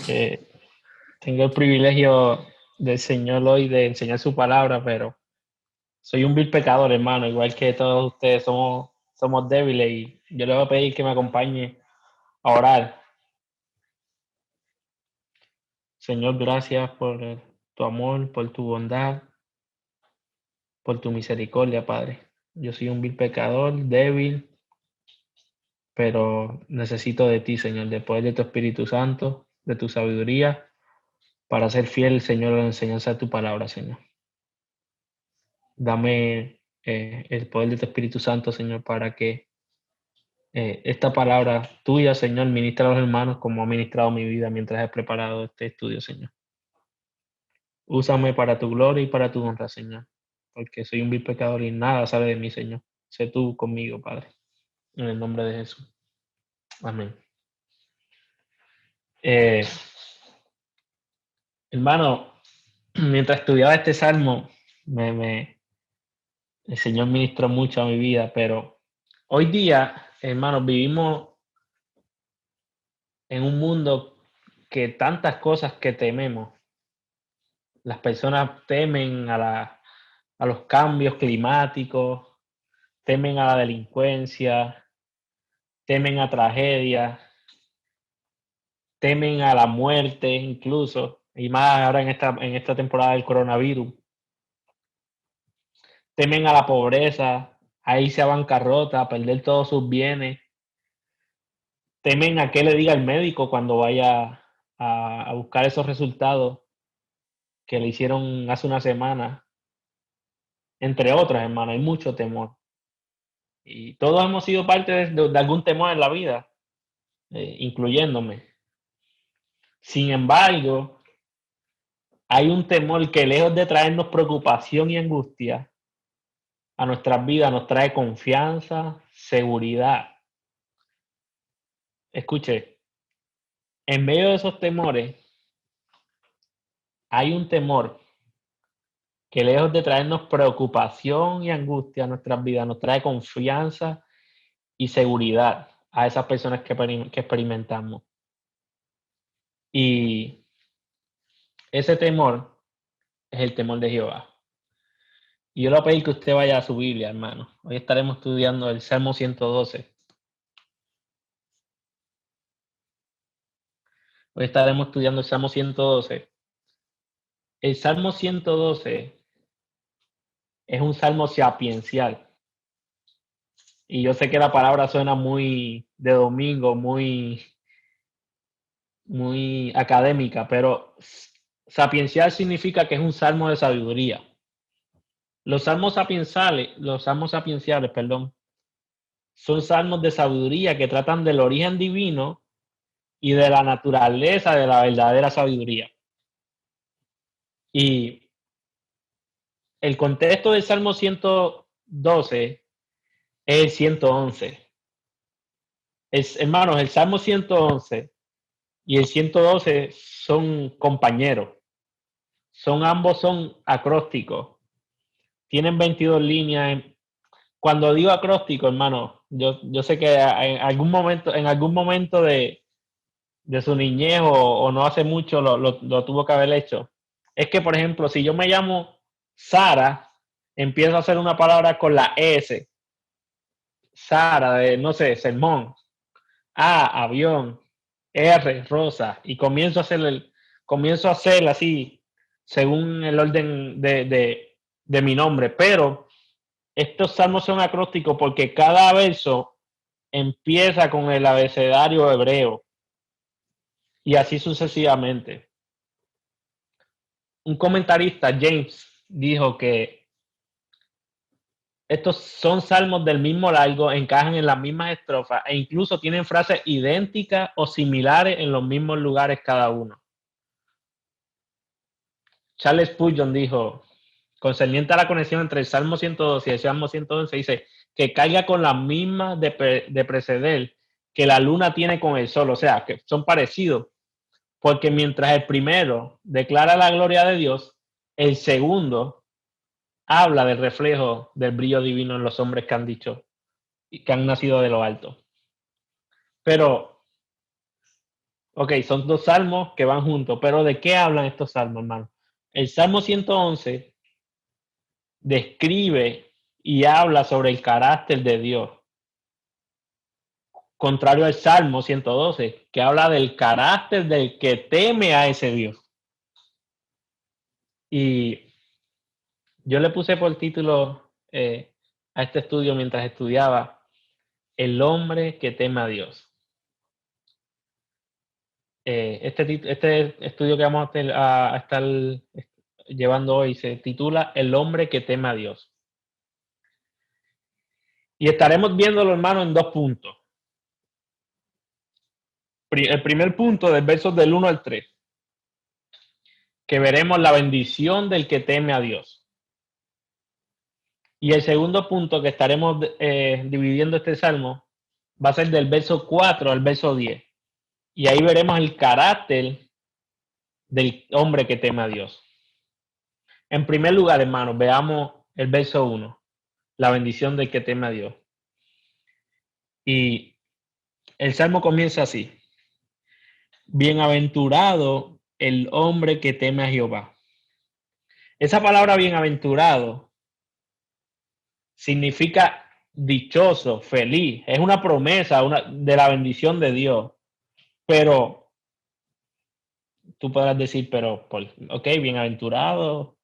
Eh, Tengo el privilegio del Señor hoy de enseñar su palabra, pero soy un vil pecador, hermano, igual que todos ustedes somos débiles y yo le voy a pedir que me acompañe a orar. Señor, gracias por tu amor, por tu bondad, por tu misericordia, Padre. Yo soy un vil pecador, débil, pero necesito de ti, Señor, del poder de tu Espíritu Santo, de tu sabiduría, para ser fiel, Señor, a la enseñanza de tu palabra, Señor. Dame el poder de tu Espíritu Santo, Señor, para que esta palabra tuya, Señor, ministra a los hermanos como ha ministrado mi vida mientras he preparado este estudio, Señor. Úsame para tu gloria y para tu honra, Señor, porque soy un vil pecador y nada sale de mí, Señor. Sé tú conmigo, Padre, en el nombre de Jesús. Amén. Eh, Hermano, mientras estudiaba este salmo, el Señor ministró mucho a mi vida, pero hoy día, hermanos, vivimos en un mundo que tantas cosas que tememos. Las personas temen a los cambios climáticos, temen a la delincuencia, temen a tragedias, temen a la muerte incluso, y más ahora en esta temporada del coronavirus. Temen a la pobreza, a irse a bancarrota, a perder todos sus bienes. Temen a qué le diga el médico cuando vaya a buscar esos resultados que le hicieron hace una semana, entre otras, hermano, hay mucho temor. Y todos hemos sido parte de algún temor en la vida, incluyéndome. Sin embargo, hay un temor que lejos de traernos preocupación y angustia a nuestras vidas, nos trae confianza, seguridad. Escuche, en medio de esos temores hay un temor que lejos de traernos preocupación y angustia a nuestras vidas, nos trae confianza y seguridad a esas personas que experimentamos. Y ese temor es el temor de Jehová. Y yo le voy a pedir que usted vaya a su Biblia, hermano. Hoy estaremos estudiando el Salmo 112. Hoy estaremos estudiando el Salmo 112. El Salmo 112 es un salmo sapiencial. Y yo sé que la palabra suena muy de domingo, muy académica, pero sapiencial significa que es un salmo de sabiduría. Los salmos sapienciales, perdón, son salmos de sabiduría que tratan del origen divino y de la naturaleza de la verdadera sabiduría. Y el contexto del Salmo 112 es el 111. Hermanos, el Salmo 111 y el 112 son compañeros. Ambos son acrósticos. Tienen 22 líneas. Cuando digo acróstico, hermano, yo sé que en algún momento de su niñez o no hace mucho lo tuvo que haber hecho. Es que, por ejemplo, si yo me llamo Sara, empiezo a hacer una palabra con la S. Sara, de, no sé, sermón. A, avión. R, rosa. Y comienzo a hacer así, según el orden de mi nombre. Pero estos salmos son acrósticos porque cada verso empieza con el abecedario hebreo. Y así sucesivamente. Un comentarista, James, dijo que estos son salmos del mismo largo, encajan en las mismas estrofas e incluso tienen frases idénticas o similares en los mismos lugares cada uno. Charles Spurgeon dijo, concerniente a la conexión entre el Salmo 112 y el Salmo 111, dice que caiga con la misma de preceder que la luna tiene con el sol, o sea, que son parecidos, porque mientras el primero declara la gloria de Dios, el segundo habla del reflejo del brillo divino en los hombres que han dicho y que han nacido de lo alto. Pero Ok, son dos salmos que van juntos, pero ¿de qué hablan estos salmos, hermano? El Salmo 111 describe y habla sobre el carácter de Dios, contrario al Salmo 112, que habla del carácter del que teme a ese Dios. Y yo le puse por título a este estudio mientras estudiaba, El hombre que teme a Dios. Este estudio que vamos a estar llevando hoy se titula El hombre que teme a Dios. Y estaremos viéndolo, hermano, en dos puntos. El primer punto, del versos del 1 al 3, que veremos la bendición del que teme a Dios. Y el segundo punto que estaremos dividiendo este salmo va a ser del verso 4 al verso 10. Y ahí veremos el carácter del hombre que teme a Dios. En primer lugar, hermanos, veamos el verso 1, la bendición del que teme a Dios. Y el salmo comienza así: Bienaventurado el hombre que teme a Jehová. Esa palabra bienaventurado significa dichoso, feliz. Es una promesa de la bendición de Dios. Pero tú podrás decir, ok, bienaventurado,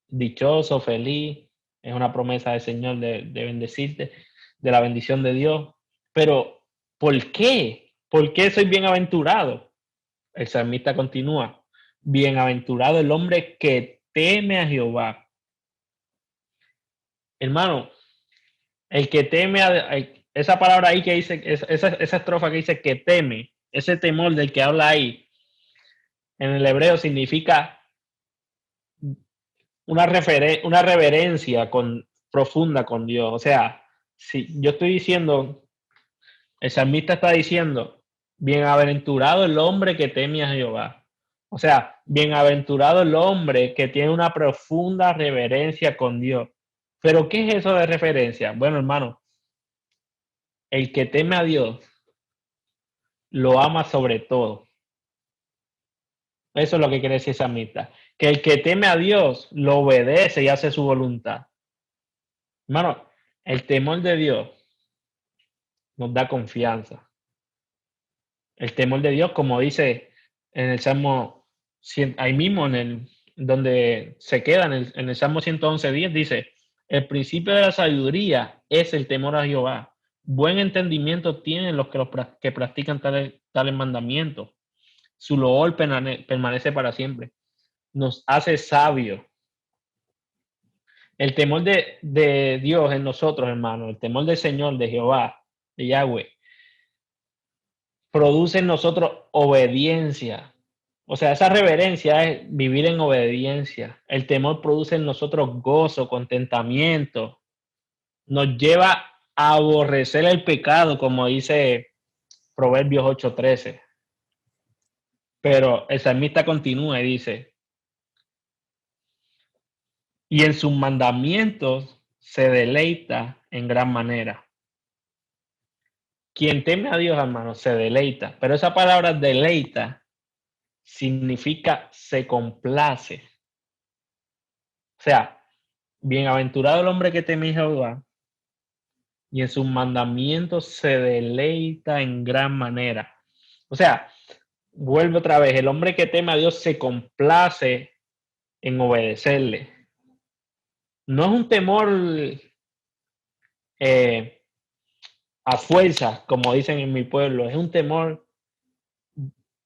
dichoso, feliz. Es una promesa del Señor de bendecirte, de la bendición de Dios. Pero, ¿por qué? ¿Por qué soy bienaventurado? El salmista continúa: Bienaventurado el hombre que teme a Jehová. Hermano, el que teme esa palabra ahí que dice, esa estrofa que dice que teme, ese temor del que habla ahí, en el hebreo significa una reverencia profunda con Dios. O sea, si yo estoy diciendo, el salmista está diciendo, bienaventurado el hombre que teme a Jehová. O sea, bienaventurado el hombre que tiene una profunda reverencia con Dios. Pero ¿qué es eso de reverencia? Bueno, hermano, el que teme a Dios lo ama sobre todo. Eso es lo que quiere decir esa amistad. Que el que teme a Dios lo obedece y hace su voluntad. Hermano, el temor de Dios nos da confianza. El temor de Dios, como dice en el Salmo, ahí mismo donde se queda en el Salmo 111:10, dice: el principio de la sabiduría es el temor a Jehová. Buen entendimiento tienen los que practican tales mandamientos. Su loor permanece para siempre. Nos hace sabios. El temor de Dios en nosotros, hermano, el temor del Señor, de Jehová, de Yahweh, produce en nosotros obediencia. O sea, esa reverencia es vivir en obediencia. El temor produce en nosotros gozo, contentamiento. Nos lleva a aborrecer el pecado, como dice Proverbios 8:13. Pero el salmista continúa y dice: y en sus mandamientos se deleita en gran manera. Quien teme a Dios, hermano, se deleita. Pero esa palabra deleita significa se complace. O sea, bienaventurado el hombre que teme a Jehová y en sus mandamientos se deleita en gran manera. O sea, vuelve otra vez, el hombre que teme a Dios se complace en obedecerle. No es un temor eh, a fuerza, como dicen en mi pueblo, es un temor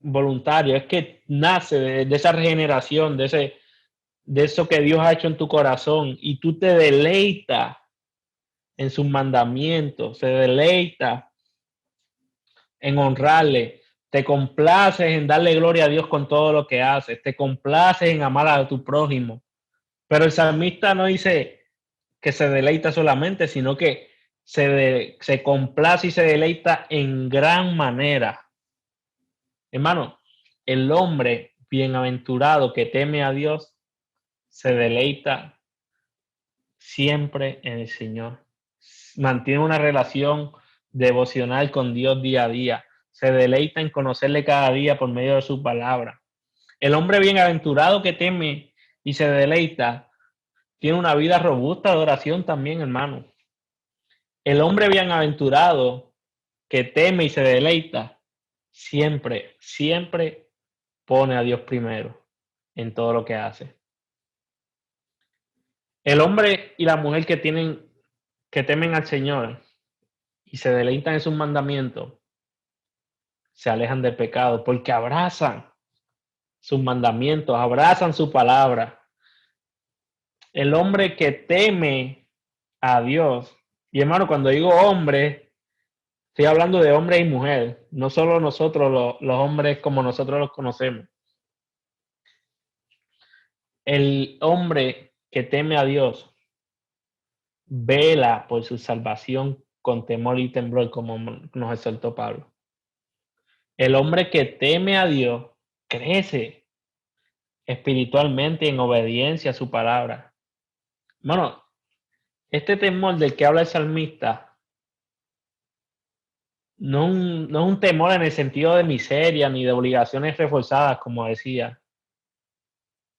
voluntario, es que nace de esa regeneración, de eso que Dios ha hecho en tu corazón y tú te deleitas en sus mandamientos, se deleita en honrarle, te complaces en darle gloria a Dios con todo lo que haces, te complaces en amar a tu prójimo. Pero el salmista no dice que se deleita solamente, sino que se complace y se deleita en gran manera. Hermano, el hombre bienaventurado que teme a Dios se deleita siempre en el Señor. Mantiene una relación devocional con Dios día a día. se deleita en conocerle cada día por medio de su palabra. El hombre bienaventurado que teme y se deleita tiene una vida robusta de oración también, hermano. El hombre bienaventurado que teme y se deleita siempre, siempre pone a Dios primero en todo lo que hace. El hombre y la mujer que temen al Señor y se deleitan en sus mandamientos, se alejan del pecado porque abrazan sus mandamientos, abrazan su palabra. El hombre que teme a Dios, y hermano, cuando digo hombre, estoy hablando de hombre y mujer, no solo nosotros los hombres como nosotros los conocemos. El hombre que teme a Dios vela por su salvación con temor y temblor, como nos exhortó Pablo. El hombre que teme a Dios crece espiritualmente en obediencia a su palabra. Bueno, este temor del que habla el salmista no es un temor en el sentido de miseria ni de obligaciones reforzadas, como decía,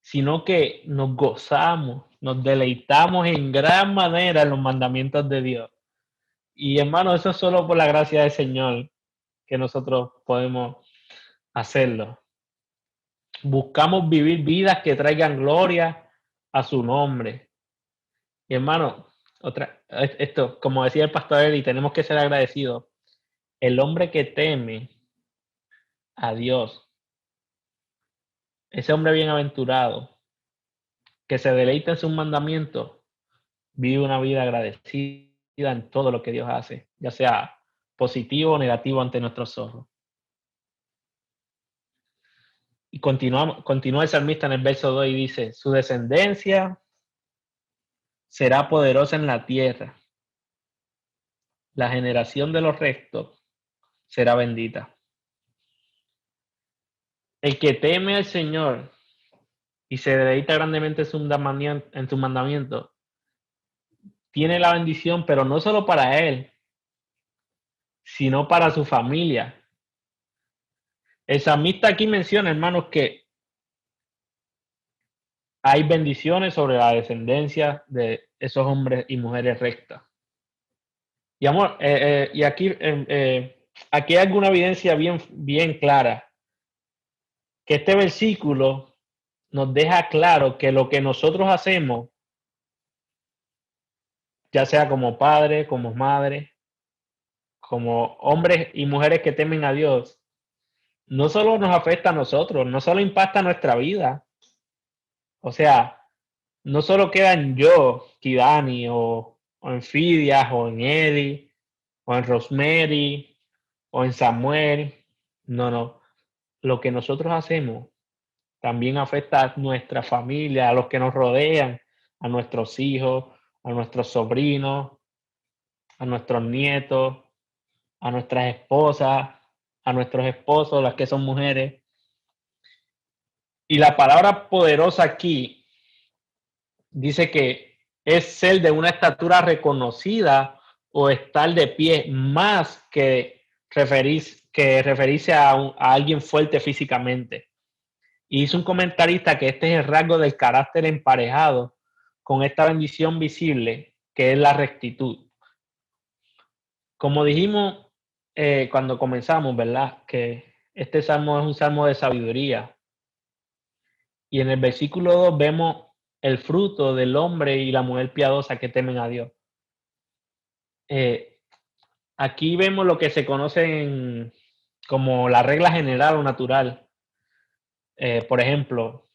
sino que nos gozamos, nos deleitamos en gran manera en los mandamientos de Dios. Y hermano, eso es solo por la gracia del Señor que nosotros podemos hacerlo. Buscamos vivir vidas que traigan gloria a su nombre. Y hermano, esto, como decía el pastor Eli, tenemos que ser agradecidos. El hombre que teme a Dios, ese hombre bienaventurado, que se deleita en sus mandamientos, vive una vida agradecida en todo lo que Dios hace, ya sea positivo o negativo ante nuestros ojos. Y continúa el salmista en el verso 2 y dice, su descendencia será poderosa en la tierra. La generación de los rectos será bendita. El que teme al Señor y se deleita grandemente en su mandamiento, tiene la bendición, pero no solo para él, sino para su familia. El salmista aquí menciona, hermanos, que hay bendiciones sobre la descendencia de esos hombres y mujeres rectas. Y amor, y aquí hay alguna evidencia bien clara, que este versículo nos deja claro que lo que nosotros hacemos, ya sea como padre, como madre, como hombres y mujeres que temen a Dios, no solo nos afecta a nosotros, no solo impacta nuestra vida. O sea, no solo queda en yo, Kidani, o en Fidias, o en Eddie, o en Rosemary, o en Samuel. No. Lo que nosotros hacemos también afecta a nuestra familia, a los que nos rodean, a nuestros hijos, a nuestros sobrinos, a nuestros nietos, a nuestras esposas, a nuestros esposos, las que son mujeres. Y la palabra poderosa aquí dice que es ser de una estatura reconocida o estar de pie, más que referirse a alguien fuerte físicamente. Y hizo un comentarista que este es el rasgo del carácter emparejado con esta bendición visible, que es la rectitud. Como dijimos cuando comenzamos, ¿verdad? Que este salmo es un salmo de sabiduría. Y en el versículo 2 vemos el fruto del hombre y la mujer piadosa que temen a Dios. Aquí vemos lo que se conoce como la regla general o natural. Por ejemplo,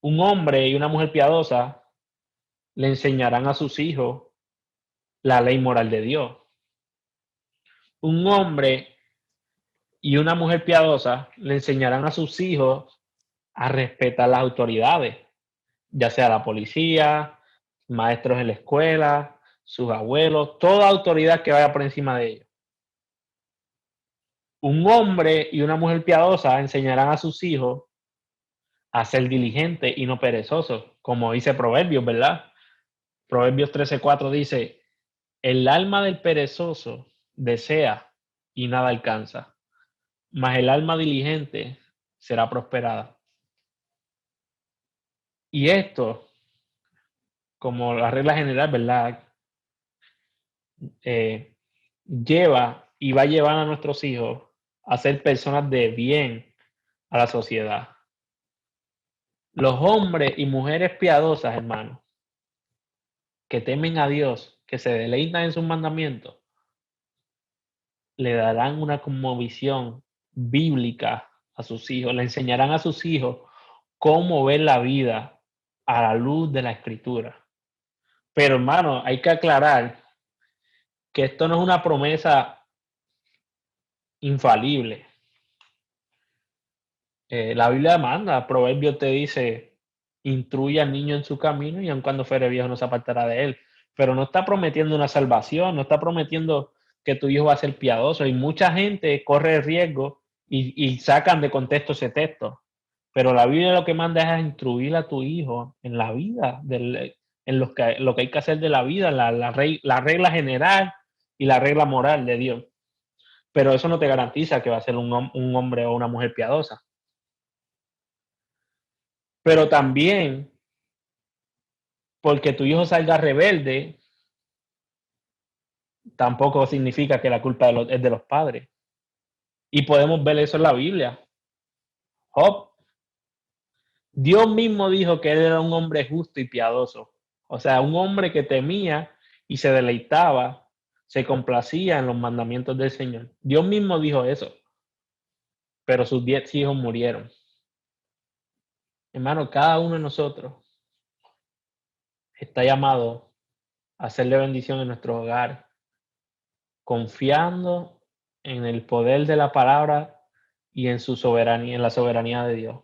un hombre y una mujer piadosa le enseñarán a sus hijos la ley moral de Dios. Un hombre y una mujer piadosa le enseñarán a sus hijos a respetar las autoridades, ya sea la policía, maestros en la escuela, sus abuelos, toda autoridad que vaya por encima de ellos. Un hombre y una mujer piadosa enseñarán a sus hijos a ser diligentes y no perezosos, como dice Proverbios, ¿verdad? Proverbios 13:4 dice, el alma del perezoso desea y nada alcanza, mas el alma diligente será prosperada. Y esto, como la regla general, ¿verdad? Eh, lleva y va a llevar a nuestros hijos a ser personas de bien a la sociedad. Los hombres y mujeres piadosas, hermanos, que temen a Dios, que se deleitan en sus mandamientos, le darán una conmovisión bíblica a sus hijos, le enseñarán a sus hijos cómo ver la vida a la luz de la Escritura. Pero hermano, hay que aclarar que esto no es una promesa infalible. La Biblia manda, Proverbios te dice, instruye al niño en su camino y aun cuando fuere viejo no se apartará de él. Pero no está prometiendo una salvación, no está prometiendo que tu hijo va a ser piadoso. Y mucha gente corre el riesgo y sacan de contexto ese texto. Pero la Biblia lo que manda es a instruir a tu hijo en la vida, en lo que hay que hacer de la vida, la regla general y la regla moral de Dios. Pero eso no te garantiza que va a ser un hombre o una mujer piadosa. Pero también, porque tu hijo salga rebelde, tampoco significa que la culpa es de los padres. Y podemos ver eso en la Biblia. Job, Dios mismo dijo que él era un hombre justo y piadoso. O sea, un hombre que temía y se deleitaba, se complacía en los mandamientos del Señor. Dios mismo dijo eso, pero sus 10 hijos murieron. Hermano, cada uno de nosotros está llamado a hacerle bendición en nuestro hogar, confiando en el poder de la palabra y en su soberanía, en la soberanía de Dios.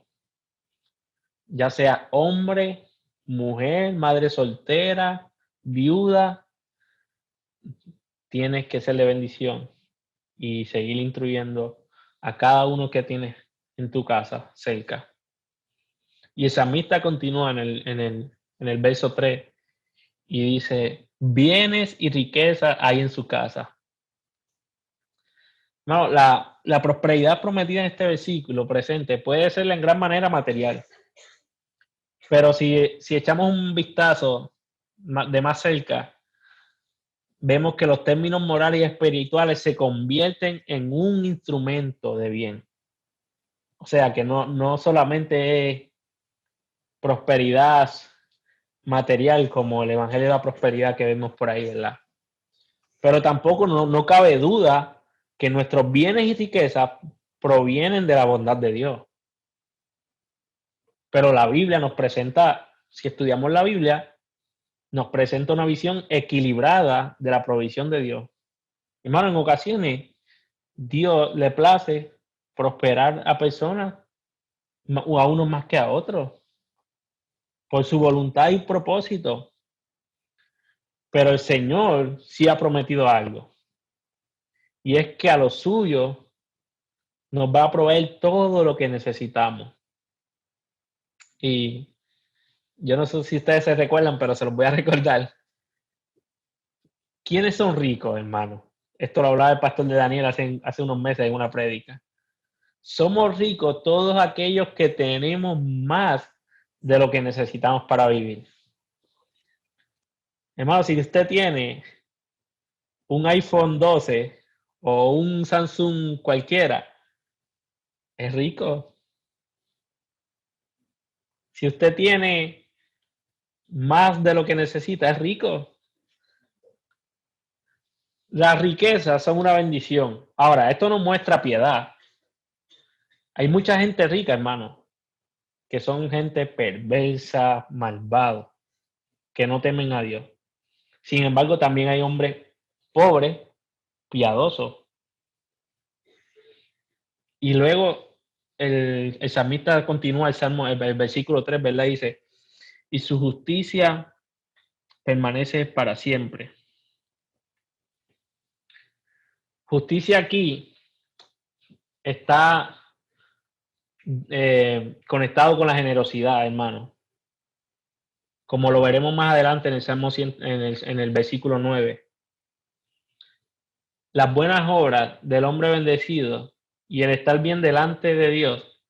Ya sea hombre, mujer, madre soltera, viuda, tienes que serle bendición y seguir instruyendo a cada uno que tienes en tu casa cerca. Y el salmista continúa en el verso 3 y dice, bienes y riqueza hay en su casa. No, la prosperidad prometida en este versículo presente puede ser en gran manera material, pero si echamos un vistazo de más cerca, vemos que los términos morales y espirituales se convierten en un instrumento de bien. O sea, que no solamente es prosperidad material como el evangelio de la prosperidad que vemos por ahí, ¿verdad? Pero tampoco no cabe duda que nuestros bienes y riquezas provienen de la bondad de Dios. Pero la Biblia nos presenta, si estudiamos la Biblia, nos presenta una visión equilibrada de la provisión de Dios. Hermano, en ocasiones Dios le place prosperar a personas o a unos más que a otros por su voluntad y propósito. Pero el Señor sí ha prometido algo. Y es que a los suyos nos va a proveer todo lo que necesitamos. Y yo no sé si ustedes se recuerdan, pero se los voy a recordar. ¿Quiénes son ricos, hermano? Esto lo hablaba el pastor de Daniel hace unos meses en una prédica. Somos ricos todos aquellos que tenemos más de lo que necesitamos para vivir. Hermano, si usted tiene un iPhone 12 o un Samsung cualquiera, es rico. Si usted tiene más de lo que necesita, es rico. Las riquezas son una bendición. Ahora, esto no muestra piedad. Hay mucha gente rica, hermano, que son gente perversa, malvado, que no temen a Dios. Sin embargo, también hay hombres pobres, piadosos. Y luego el salmista continúa el versículo 3, ¿verdad? Dice, y su justicia permanece para siempre. Justicia aquí está conectado con la generosidad, hermano. Como lo veremos más adelante en el Salmo 100, en el versículo 9. Las buenas obras del hombre bendecido y el estar bien delante de Dios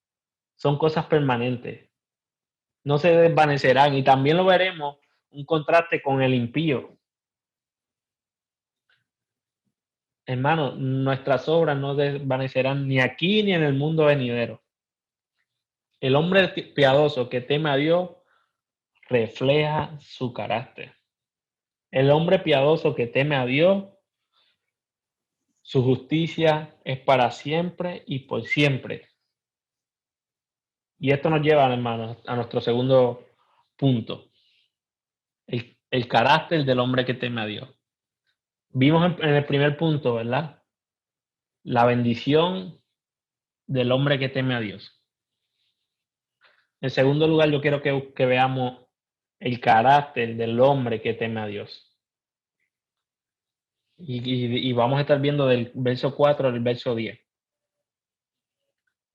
son cosas permanentes. No se desvanecerán. Y también lo veremos un contraste con el impío. Hermano, nuestras obras no desvanecerán ni aquí ni en el mundo venidero. El hombre piadoso que teme a Dios refleja su carácter. El hombre piadoso que teme a Dios, su justicia es para siempre y por siempre. Y esto nos lleva, hermanos, a nuestro segundo punto. El carácter del hombre que teme a Dios. Vimos en el primer punto, ¿verdad? La bendición del hombre que teme a Dios. En segundo lugar, yo quiero que veamos el carácter del hombre que teme a Dios. Y vamos a estar viendo del verso 4 al verso 10.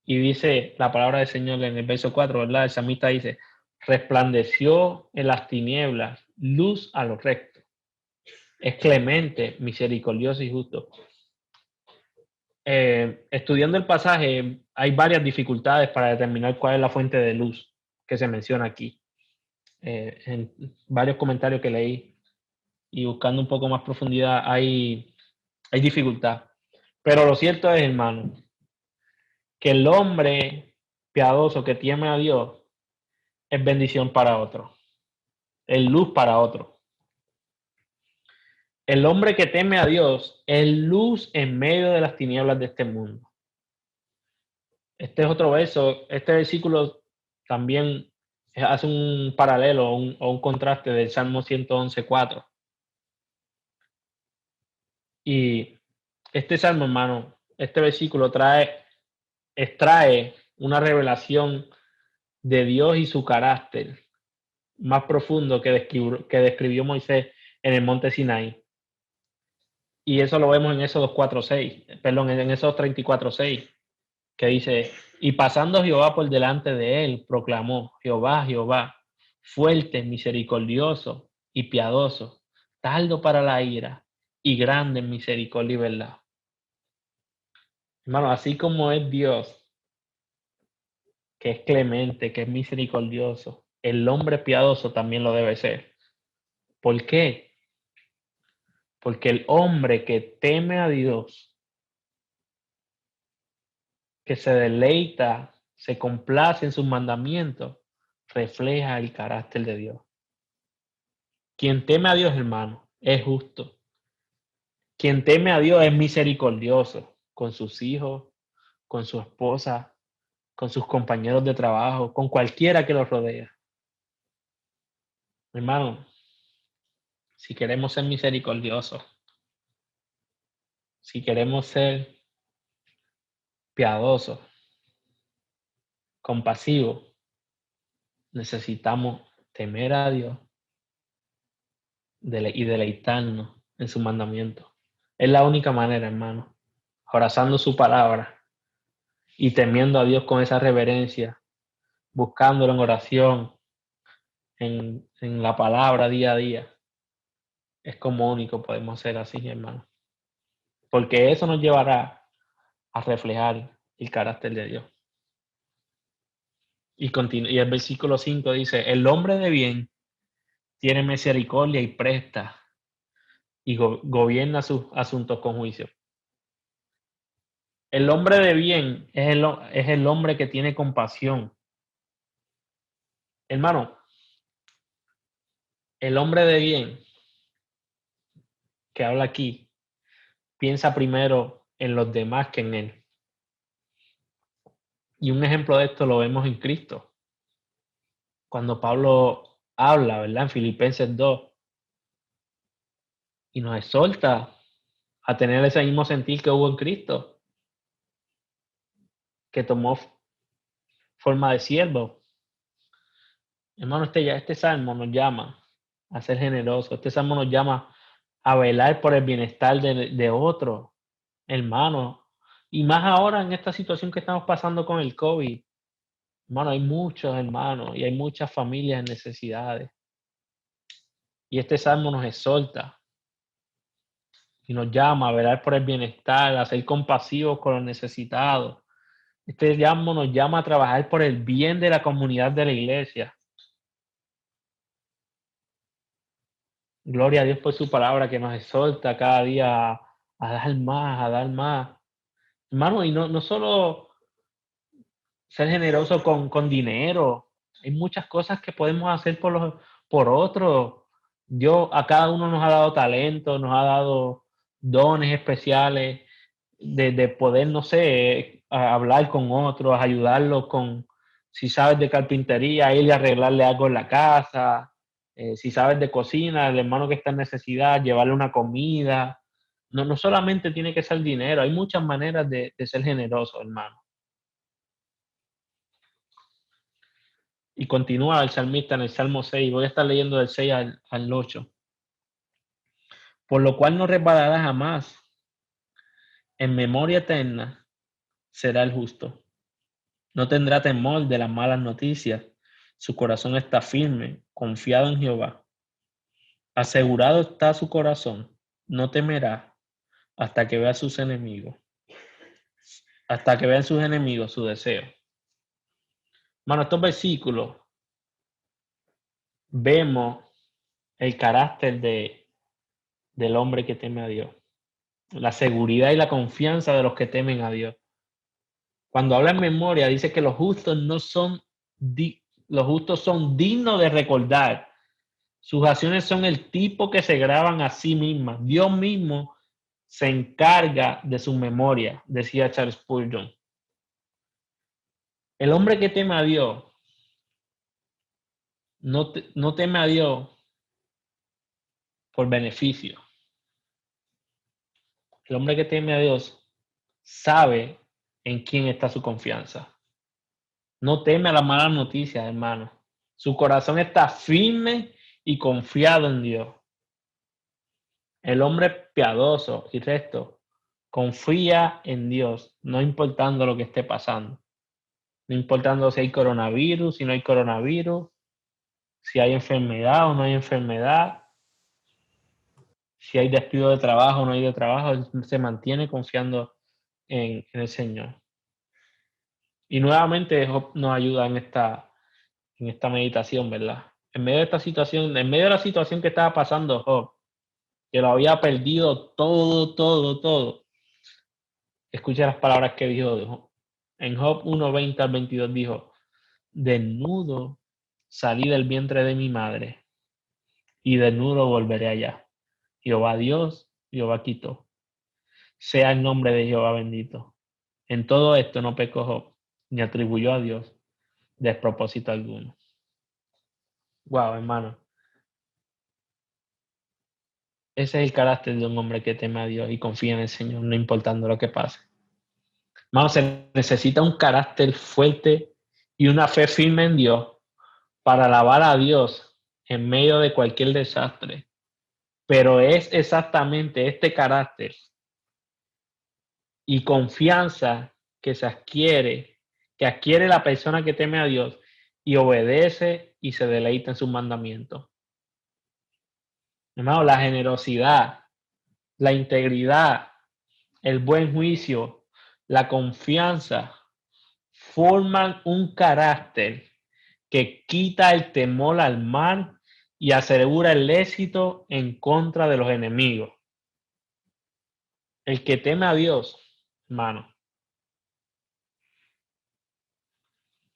Y dice la palabra del Señor en el verso 4, ¿verdad? El salmista dice, resplandeció en las tinieblas, luz a los rectos. Es clemente, misericordioso y justo. Estudiando el pasaje, hay varias dificultades para determinar cuál es la fuente de luz que se menciona aquí. En varios comentarios que leí y buscando un poco más profundidad, hay dificultad. Pero lo cierto es, hermano, que el hombre piadoso que teme a Dios es bendición para otro, es luz para otro. El hombre que teme a Dios es luz en medio de las tinieblas de este mundo. Este es otro verso, este versículo también hace un paralelo o un contraste del Salmo 111:4. Y este salmo, hermano, este versículo extrae una revelación de Dios y su carácter más profundo que describió Moisés en el monte Sinaí. Y eso lo vemos en Éxodo 4:6, perdón, en Éxodo 34:6, que dice, y pasando Jehová por delante de él, proclamó, Jehová, Jehová, fuerte, misericordioso y piadoso, tardo para la ira y grande en misericordia y verdad. Hermano, así como es Dios, que es clemente, que es misericordioso, el hombre piadoso también lo debe ser. ¿Por qué? Porque el hombre que teme a Dios, que se deleita, se complace en sus mandamientos, refleja el carácter de Dios. Quien teme a Dios, hermano, es justo. Quien teme a Dios es misericordioso con sus hijos, con su esposa, con sus compañeros de trabajo, con cualquiera que los rodea. Hermano, si queremos ser misericordiosos, si queremos ser piadosos, compasivos, necesitamos temer a Dios y deleitarnos en su mandamiento. Es la única manera, hermano, abrazando su palabra y temiendo a Dios con esa reverencia, buscándolo en oración, en la palabra día a día. Es como único podemos ser así, hermano. Porque eso nos llevará a reflejar el carácter de Dios. Y el versículo 5 dice, el hombre de bien tiene misericordia y presta y gobierna sus asuntos con juicio. El hombre de bien es el hombre que tiene compasión. Hermano, el hombre de bien que habla aquí piensa primero en los demás que en él. Y un ejemplo de esto lo vemos en Cristo. Cuando Pablo habla, ¿verdad? En Filipenses 2 y nos exhorta a tener ese mismo sentir que hubo en Cristo, que tomó forma de siervo. Hermano, este salmo nos llama a ser generosos. Este salmo nos llama a velar por el bienestar de otro, hermano. Y más ahora en esta situación que estamos pasando con el COVID. Hermano, hay muchos hermanos y hay muchas familias en necesidades. Y este salmo nos exhorta y nos llama a velar por el bienestar, a ser compasivos con los necesitados. Este llamo nos llama a trabajar por el bien de la comunidad de la iglesia. Gloria a Dios por su palabra que nos exhorta cada día a dar más, a dar más. Hermano, y no solo ser generoso con dinero. Hay muchas cosas que podemos hacer por otros. Dios a cada uno nos ha dado talento, nos ha dado dones especiales de poder, no sé, hablar con otros, ayudarlos con, si sabes de carpintería, ir a arreglarle algo en la casa, si sabes de cocina, el hermano que está en necesidad, llevarle una comida. No solamente tiene que ser dinero, hay muchas maneras de ser generoso, hermano. Y continúa el salmista en el Salmo 6. Voy a estar leyendo del 6 al 8. Por lo cual no resbalará jamás. En memoria eterna será el justo. No tendrá temor de las malas noticias. Su corazón está firme, confiado en Jehová. Asegurado está su corazón. No temerá hasta que vea sus enemigos. Hasta que vean sus enemigos su deseo. Bueno, estos versículos vemos el carácter del hombre que teme a Dios. La seguridad y la confianza de los que temen a Dios. Cuando habla en memoria, dice que los justos no son, los justos son dignos de recordar. Sus acciones son el tipo que se graban a sí mismas. Dios mismo se encarga de su memoria, decía Charles Spurgeon. El hombre que teme a Dios no teme a Dios por beneficio. El hombre que teme a Dios sabe en quién está su confianza. No teme a las malas noticias, hermano. Su corazón está firme y confiado en Dios. El hombre piadoso y recto confía en Dios, no importando lo que esté pasando. No importando si hay coronavirus, si no hay coronavirus, si hay enfermedad o no hay enfermedad, si hay despido de trabajo o no hay de trabajo, él se mantiene confiando en el Señor. Y nuevamente Job nos ayuda en esta meditación, ¿verdad? En medio de esta situación, en medio de la situación que estaba pasando Job, que lo había perdido todo. Escucha las palabras que dijo en Job 1:20 al 22, dijo: desnudo salí del vientre de mi madre, y desnudo volveré allá. Jehová Dios, Jehová quitó. Sea el nombre de Jehová bendito. En todo esto no pecó Job, ni atribuyó a Dios despropósito alguno. Wow, hermano. Ese es el carácter de un hombre que teme a Dios y confía en el Señor, no importando lo que pase. Hermano, se necesita un carácter fuerte y una fe firme en Dios para alabar a Dios en medio de cualquier desastre. Pero es exactamente este carácter y confianza que adquiere la persona que teme a Dios y obedece y se deleita en sus mandamientos. Hermano, la generosidad, la integridad, el buen juicio, la confianza forman un carácter que quita el temor al mal y asegura el éxito en contra de los enemigos. El que teme a Dios, hermano,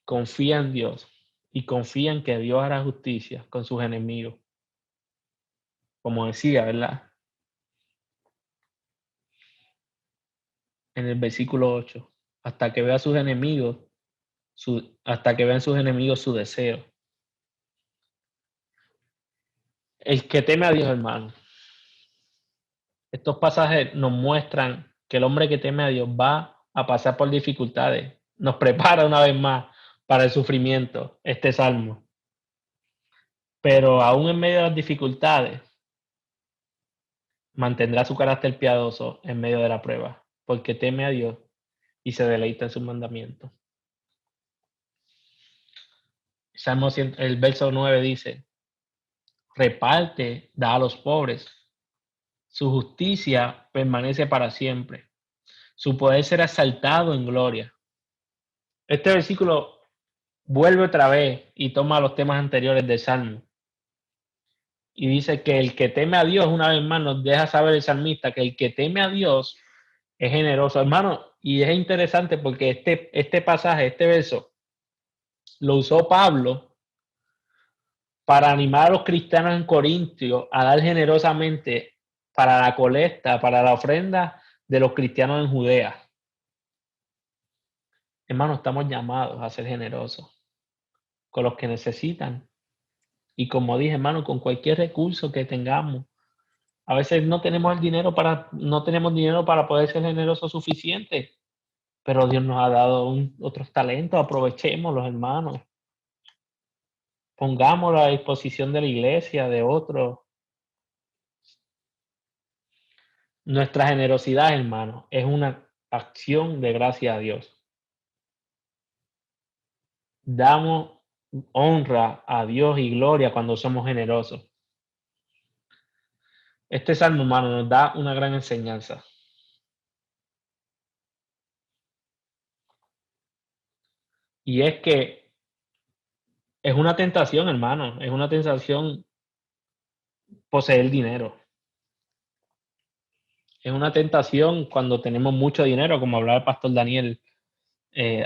confía en Dios y confía en que Dios hará justicia con sus enemigos. Como decía, ¿verdad? En el versículo 8, hasta que vea sus enemigos, hasta que vean sus enemigos su deseo. El que teme a Dios, hermano. Estos pasajes nos muestran que el hombre que teme a Dios va a pasar por dificultades. Nos prepara una vez más para el sufrimiento, este salmo. Pero aún en medio de las dificultades, mantendrá su carácter piadoso en medio de la prueba, porque teme a Dios y se deleita en sus mandamientos. El verso 9 dice: reparte, da a los pobres, Su justicia permanece para siempre. Su poder será exaltado en gloria. Este versículo vuelve otra vez y toma los temas anteriores del Salmo. Y dice que el que teme a Dios, una vez más nos deja saber el salmista, que el que teme a Dios es generoso, hermano. Y es interesante porque este pasaje, este verso, lo usó Pablo para animar a los cristianos en Corintio a dar generosamente para la colecta, para la ofrenda de los cristianos en Judea. Hermano, estamos llamados a ser generosos con los que necesitan. Y como dije, hermano, con cualquier recurso que tengamos. A veces no tenemos dinero para poder ser generosos suficiente, pero Dios nos ha dado otros talentos, aprovechémoslos, hermanos. Pongámoslo a disposición de la iglesia, de otros. Nuestra generosidad, hermano, es una acción de gracia a Dios. Damos honra a Dios y gloria cuando somos generosos. Este salmo, hermano, nos da una gran enseñanza. Y es que es una tentación, hermano, es una tentación poseer dinero. Es una tentación cuando tenemos mucho dinero, como hablaba el pastor Daniel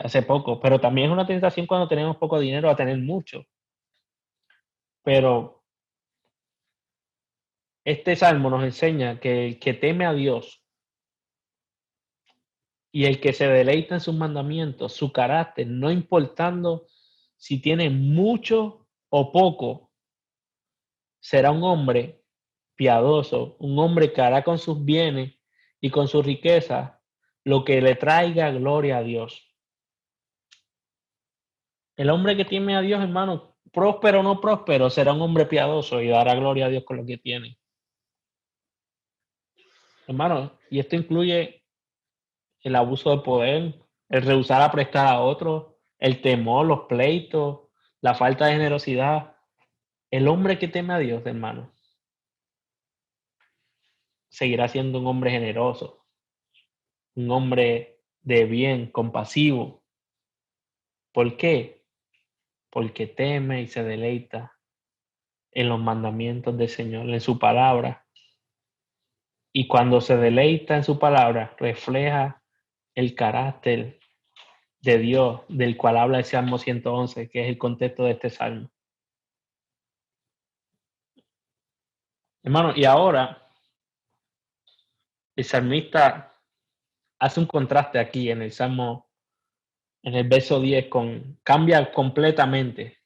hace poco, pero también es una tentación cuando tenemos poco dinero a tener mucho. Pero este salmo nos enseña que el que teme a Dios y el que se deleita en sus mandamientos, su carácter, no importando si tiene mucho o poco, será un hombre piadoso, un hombre que hará con sus bienes y con su riqueza lo que le traiga gloria a Dios. El hombre que teme a Dios, hermano, próspero o no próspero, será un hombre piadoso y dará gloria a Dios con lo que tiene. Hermano, y esto incluye el abuso de poder, el rehusar a prestar a otros, el temor, los pleitos, la falta de generosidad. El hombre que teme a Dios, hermano, seguirá siendo un hombre generoso, un hombre de bien, compasivo. ¿Por qué? Porque teme y se deleita en los mandamientos del Señor, en su palabra. Y cuando se deleita en su palabra, refleja el carácter de Dios, del cual habla el Salmo 111, que es el contexto de este salmo. Hermano, y ahora el salmista hace un contraste aquí en el Salmo, en el verso 10, cambia completamente.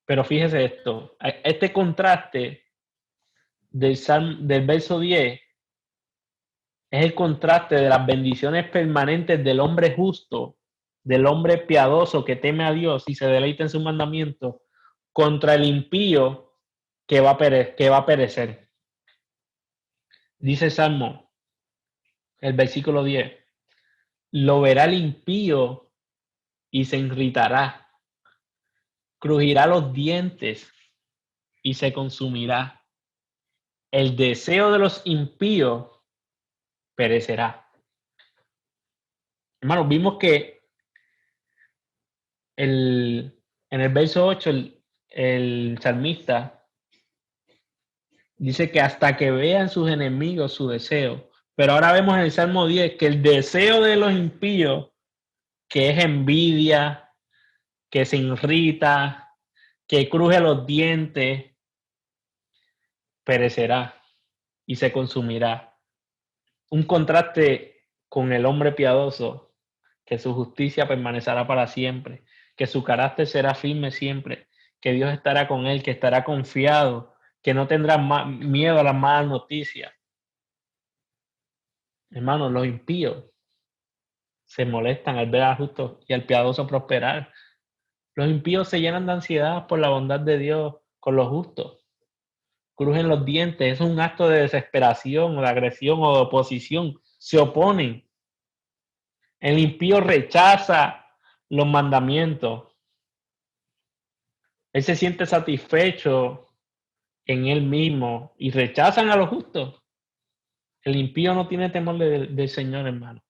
Pero fíjese esto, este contraste del verso 10 es el contraste de las bendiciones permanentes del hombre justo, del hombre piadoso que teme a Dios y se deleita en sus mandamientos, contra el impío que va a perecer. Dice Salmo, el versículo 10, lo verá el impío y se irritará, crujirá los dientes y se consumirá. El deseo de los impíos perecerá. Hermanos, vimos que en el verso 8 el salmista dice que hasta que vean sus enemigos su deseo. Pero ahora vemos en el Salmo 10 que el deseo de los impíos, que es envidia, que se irrita, que cruje los dientes, perecerá y se consumirá. Un contraste con el hombre piadoso, que su justicia permanecerá para siempre, que su carácter será firme siempre, que Dios estará con él, que estará confiado, que no tendrá miedo a las malas noticias. Hermanos, los impíos se molestan al ver al justo y al piadoso prosperar. Los impíos se llenan de ansiedad por la bondad de Dios con los justos. Crujen los dientes, es un acto de desesperación o de agresión o de oposición. Se oponen. El impío rechaza los mandamientos. Él se siente satisfecho en él mismo y rechazan a los justos. El impío no tiene temor del Señor, hermano.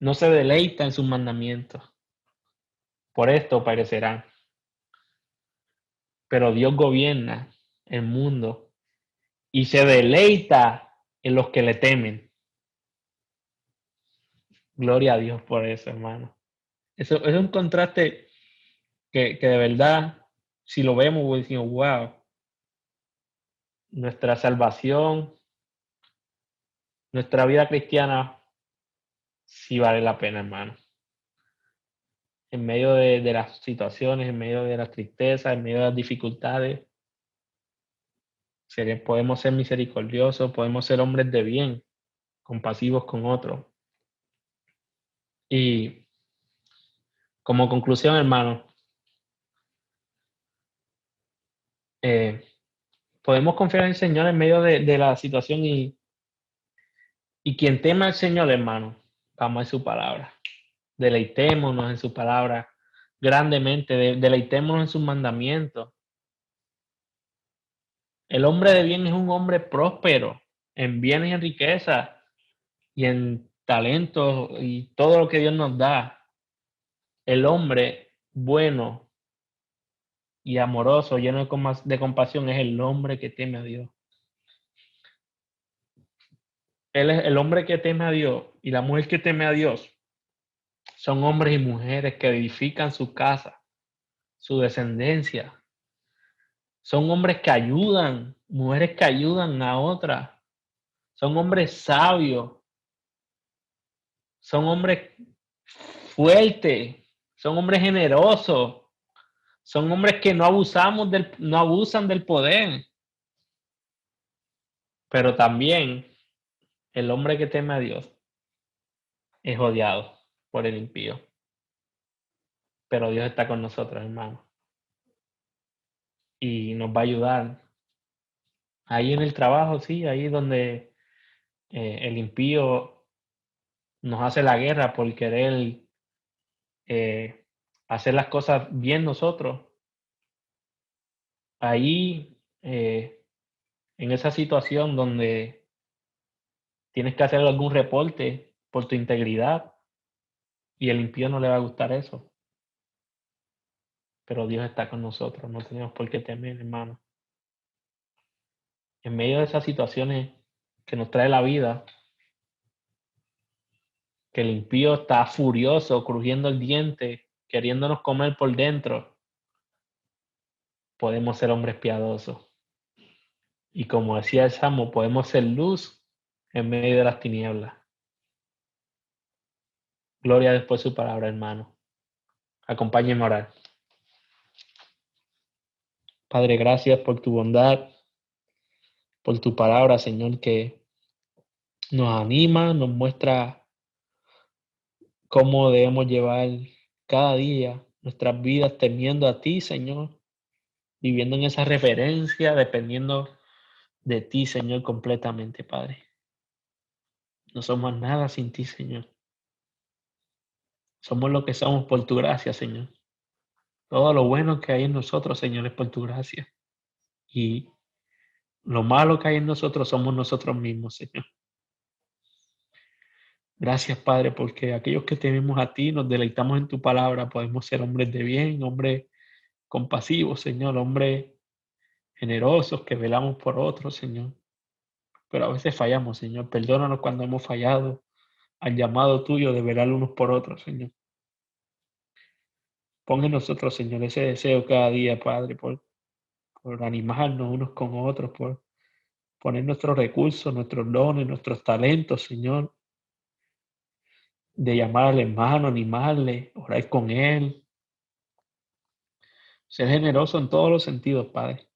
No se deleita en sus mandamientos. Por esto perecerán. Pero Dios gobierna el mundo y se deleita en los que le temen. Gloria a Dios por eso, hermano. Eso es un contraste que de verdad, si lo vemos, decimos, wow, nuestra salvación, nuestra vida cristiana, sí vale la pena, hermano. En medio de las situaciones, en medio de las tristezas, en medio de las dificultades, podemos ser misericordiosos, podemos ser hombres de bien, compasivos con otros. Y como conclusión, hermano, podemos confiar en el Señor en medio de la situación y quien tema al Señor, hermano, vamos a su palabra. Deleitémonos en su palabra grandemente, deleitémonos en sus mandamientos. El hombre de bien es un hombre próspero en bienes y en riqueza y en talentos y todo lo que Dios nos da. El hombre bueno y amoroso, lleno de compasión, es el hombre que teme a Dios. Él es el hombre que teme a Dios y la mujer que teme a Dios. Son hombres y mujeres que edifican su casa, su descendencia. Son hombres que ayudan, mujeres que ayudan a otras. Son hombres sabios. Son hombres fuertes. Son hombres generosos. Son hombres que no abusan del poder. Pero también el hombre que teme a Dios es odiado por el impío. Pero Dios está con nosotros, hermano. Y nos va a ayudar. Ahí en el trabajo, sí, ahí donde el impío nos hace la guerra por querer hacer las cosas bien nosotros. Ahí, en esa situación donde tienes que hacer algún reporte por tu integridad y el impío no le va a gustar eso. Pero Dios está con nosotros, no tenemos por qué temer, hermano. En medio de esas situaciones que nos trae la vida, que el impío está furioso, crujiendo el diente, queriéndonos comer por dentro, podemos ser hombres piadosos. Y como decía el Salmo, podemos ser luz en medio de las tinieblas. Gloria después su palabra, hermano. Acompáñenme a orar. Padre, gracias por tu bondad, por tu palabra, Señor, que nos anima, nos muestra cómo debemos llevar cada día nuestras vidas temiendo a ti, Señor, viviendo en esa reverencia, dependiendo de ti, Señor, completamente, Padre. No somos nada sin ti, Señor. Somos lo que somos por tu gracia, Señor. Todo lo bueno que hay en nosotros, Señor, es por tu gracia. Y lo malo que hay en nosotros somos nosotros mismos, Señor. Gracias, Padre, porque aquellos que tememos a ti, nos deleitamos en tu palabra, podemos ser hombres de bien, hombres compasivos, Señor, hombres generosos que velamos por otros, Señor. Pero a veces fallamos, Señor. Perdónanos cuando hemos fallado al llamado tuyo de velar unos por otros, Señor. Pon en nosotros, Señor, ese deseo cada día, Padre, por animarnos unos con otros, por poner nuestros recursos, nuestros dones, nuestros talentos, Señor, de llamar al hermano, animarle, orar con él, ser generoso en todos los sentidos, Padre.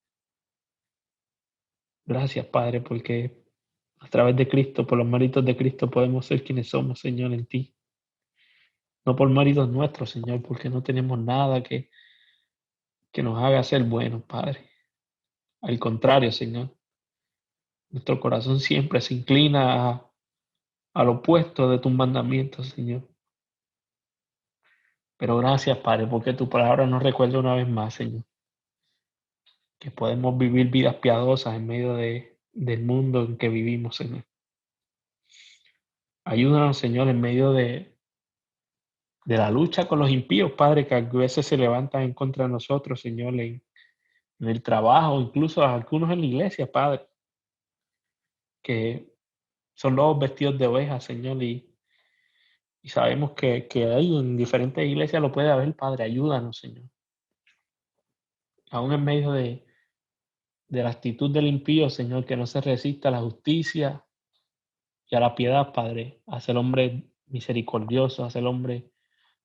Gracias, Padre, porque a través de Cristo, por los méritos de Cristo, podemos ser quienes somos, Señor, en ti. No por méritos nuestros, Señor, porque no tenemos nada que nos haga ser buenos, Padre. Al contrario, Señor, nuestro corazón siempre se inclina al opuesto de tus mandamientos, Señor. Pero gracias, Padre, porque tu palabra nos recuerda una vez más, Señor, que podemos vivir vidas piadosas en medio de del mundo en que vivimos, Señor. Ayúdanos, Señor, en medio de la lucha con los impíos, Padre, que a veces se levantan en contra de nosotros, Señor, en el trabajo, incluso algunos en la iglesia, Padre, que son lobos vestidos de ovejas, Señor, y sabemos que hay en diferentes iglesias lo puede haber, Padre, ayúdanos, Señor. Aún en medio de la actitud del impío, Señor, que no se resista a la justicia y a la piedad, Padre, a ser hombre misericordioso, a ser hombre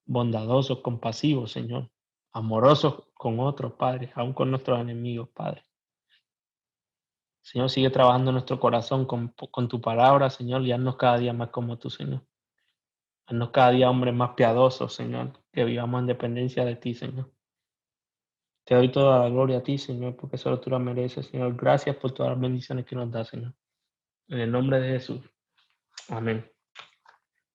bondadoso, compasivo, Señor, amorosos con otros, Padre, aún con nuestros enemigos, Padre. Señor, sigue trabajando en nuestro corazón con tu palabra, Señor, y haznos cada día más como tú, Señor. Haznos cada día hombres más piadosos, Señor, que vivamos en dependencia de ti, Señor. Te doy toda la gloria a ti, Señor, porque solo tú la mereces, Señor. Gracias por todas las bendiciones que nos das, Señor. En el nombre de Jesús. Amén.